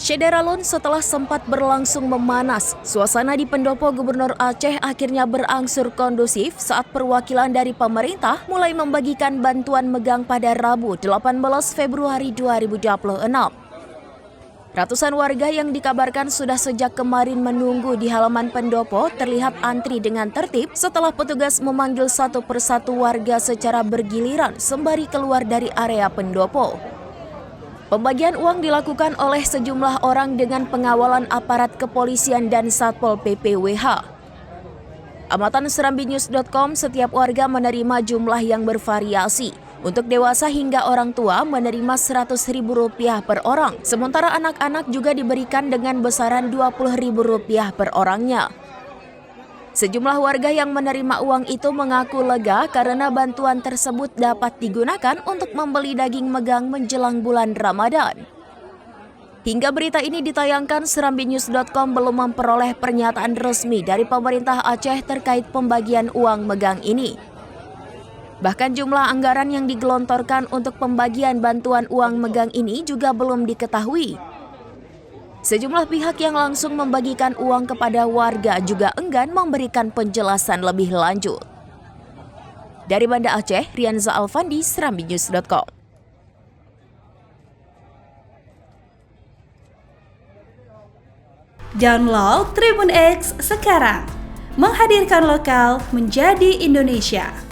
Syederalon setelah sempat berlangsung memanas, suasana di pendopo Gubernur Aceh akhirnya berangsur kondusif saat perwakilan dari pemerintah mulai membagikan bantuan megang pada Rabu 18 Februari 2026. Ratusan warga yang dikabarkan sudah sejak kemarin menunggu di halaman pendopo terlihat antri dengan tertib setelah petugas memanggil satu persatu warga secara bergiliran sembari keluar dari area pendopo. Pembagian uang dilakukan oleh sejumlah orang dengan pengawalan aparat kepolisian dan Satpol PPWH. Amatan serambinews.com, setiap warga menerima jumlah yang bervariasi. Untuk dewasa hingga orang tua menerima Rp100.000 per orang, sementara anak-anak juga diberikan dengan besaran Rp20.000 per orangnya. Sejumlah warga yang menerima uang itu mengaku lega karena bantuan tersebut dapat digunakan untuk membeli daging megang menjelang bulan Ramadan. Hingga berita ini ditayangkan, serambinews.com belum memperoleh pernyataan resmi dari pemerintah Aceh terkait pembagian uang megang ini. Bahkan jumlah anggaran yang digelontorkan untuk pembagian bantuan uang megang ini juga belum diketahui. Sejumlah pihak yang langsung membagikan uang kepada warga juga enggan memberikan penjelasan lebih lanjut. Dari Banda Aceh, Rianza Alfandi, serambinews.com. Download Tribun X sekarang, menghadirkan lokal menjadi Indonesia.